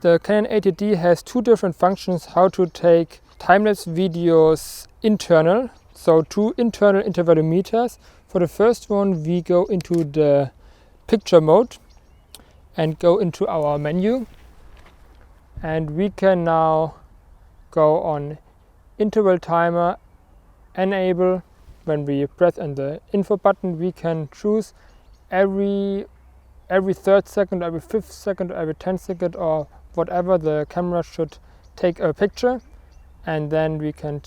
The Canon 80D has two different functions how to take time-lapse videos internal. So two internal intervalometers. For the first one we go into the picture mode and go into our menu, and we can now go on interval timer, enable. When we press on the info button we can choose every third second, every fifth second, every 10th second or whatever the camera should take a picture, and then we can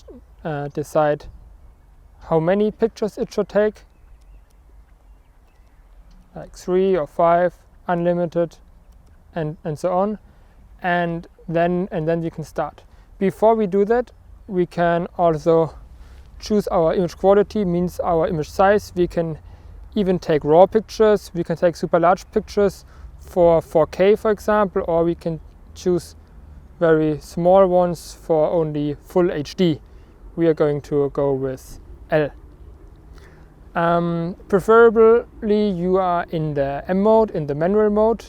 decide how many pictures it should take, like 3 or 5, unlimited, and so on, and then we can start. Before we do that, we can also choose our image quality, means our image size. We can even take raw pictures, we can take super large pictures for 4K for example, or we can choose very small ones for only full HD. We are going to go with L. Preferably you are in the M mode, in the manual mode.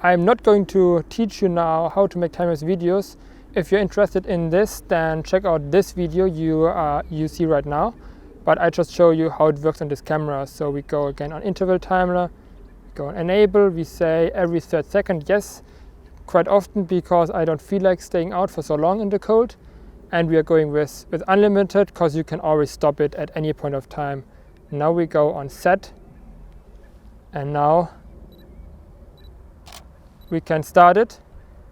I'm not going to teach you now how to make time-lapse videos. If you're interested in this, then check out this video you see right now. But I just show you how it works on this camera. So we go again on interval timer, go on enable, we say every third second, yes, quite often because I don't feel like staying out for so long in the cold. And we are going with unlimited because you can always stop it at any point of time. Now we go on set, and now we can start it.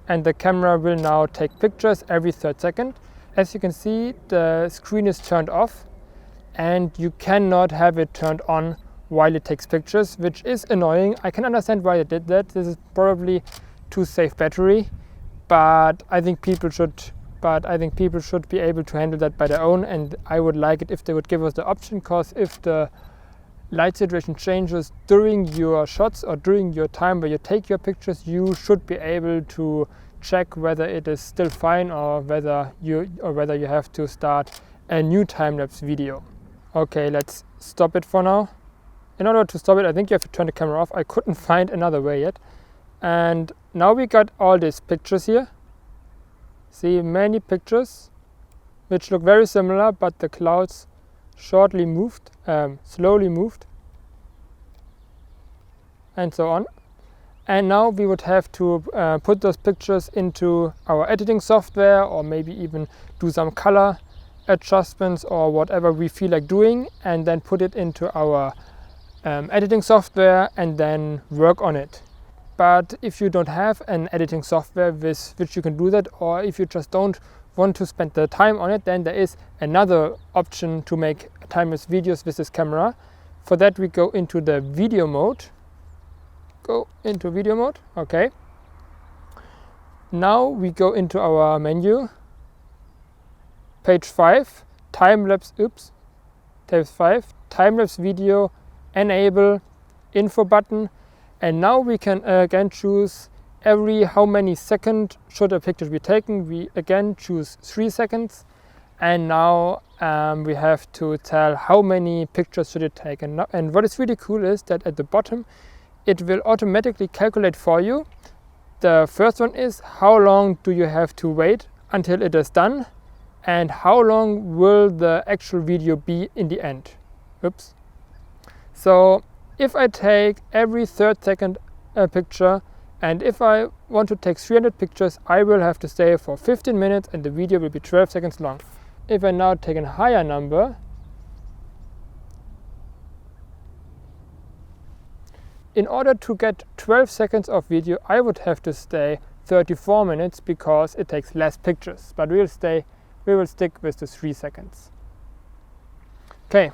And the camera will now take pictures every third second. As you can see, the screen is turned off and you cannot have it turned on while it takes pictures, which is annoying. I can understand why they did that. This is probably to save battery, but I think people should be able to handle that by their own, and I would like it if they would give us the option, because if the light situation changes during your shots or during your time where you take your pictures, you should be able to check whether it is still fine or whether you have to start a new time-lapse video. Okay, let's stop it for now. In order to stop it, I think you have to turn the camera off. I couldn't find another way yet. And now we got all these pictures here. See, many pictures which look very similar, but the clouds slowly moved, and so on. And now we would have to put those pictures into our editing software, or maybe even do some color adjustments or whatever we feel like doing, and then put it into our editing software and then work on it. But if you don't have an editing software with which you can do that, or if you just don't want to spend the time on it, then there is another option to make time-lapse videos with this camera. For that we go into the video mode. Okay. Now we go into our menu, page 5, time-lapse video, enable, info button, and now we can again choose every how many seconds should a picture be taken. We again choose 3 seconds, and now we have to tell how many pictures should it take. And what is really cool is that at the bottom it will automatically calculate for you. The first one is how long do you have to wait until it is done, and how long will the actual video be in the end. So if I take every third second a picture, and if I want to take 300 pictures, I will have to stay for 15 minutes and the video will be 12 seconds long. If I now take a higher number, in order to get 12 seconds of video, I would have to stay 34 minutes because it takes less pictures, but we will stick with the 3 seconds. Okay,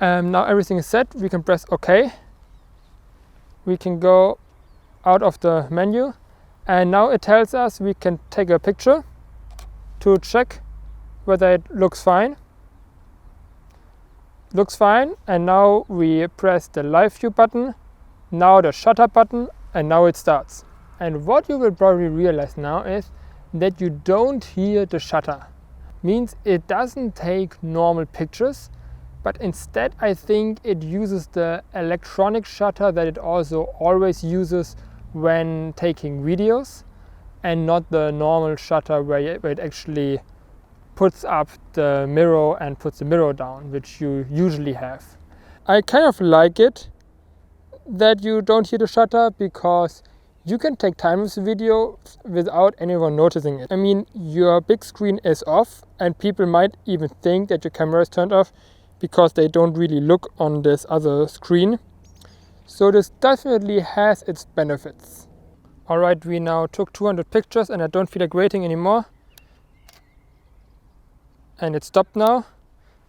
now everything is set. We can press OK. We can go out of the menu, and now it tells us we can take a picture to check whether it looks fine. Looks fine, and now we press the live view button, now the shutter button, and now it starts. And what you will probably realize now is that you don't hear the shutter. Means it doesn't take normal pictures, but instead I think it uses the electronic shutter that it also always uses when taking videos. and not the normal shutter where it actually puts up the mirror and puts the mirror down, which you usually have. I kind of like it that you don't hear the shutter, because you can take time-lapse video without anyone noticing it. I mean, your big screen is off and people might even think that your camera is turned off because they don't really look on this other screen. So this definitely has its benefits. Alright, we now took 200 pictures and I don't feel like waiting anymore. And it stopped now.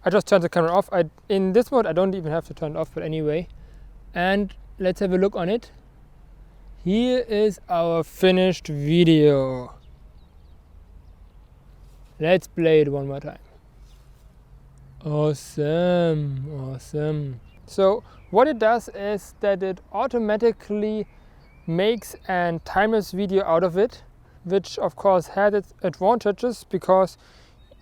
I just turned the camera off. In this mode I don't even have to turn it off, but anyway. And let's have a look on it. Here is our finished video. Let's play it one more time. Awesome, awesome. So what it does is that it automatically makes a time-lapse video out of it, which of course had its advantages, because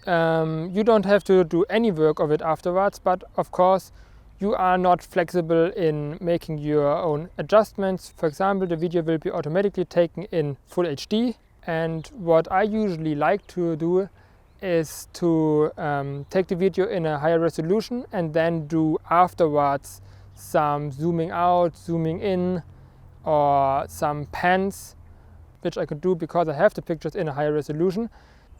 you don't have to do any work of it afterwards, but of course you are not flexible in making your own adjustments. For example, the video will be automatically taken in full HD, and what I usually like to do is to take the video in a higher resolution and then do afterwards some zooming out, zooming in, or some pans, which I could do because I have the pictures in a higher resolution.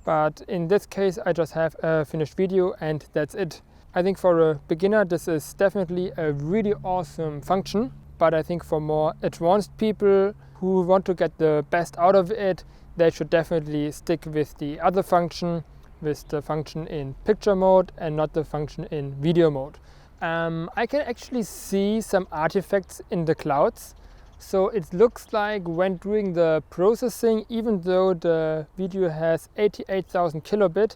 But in this case I just have a finished video and that's it. I think for a beginner this is definitely a really awesome function, but I think for more advanced people who want to get the best out of it, they should definitely stick with the other function, with the function in picture mode and not the function in video mode. I can actually see some artifacts in the clouds. So it looks like when doing the processing, even though the video has 88,000 kilobit,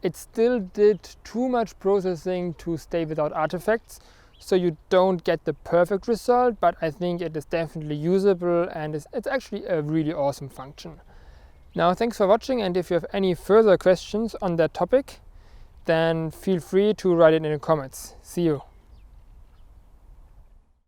it still did too much processing to stay without artifacts. So you don't get the perfect result, but I think it is definitely usable and it's actually a really awesome function. Now, thanks for watching, and if you have any further questions on that topic, then feel free to write it in the comments. See you.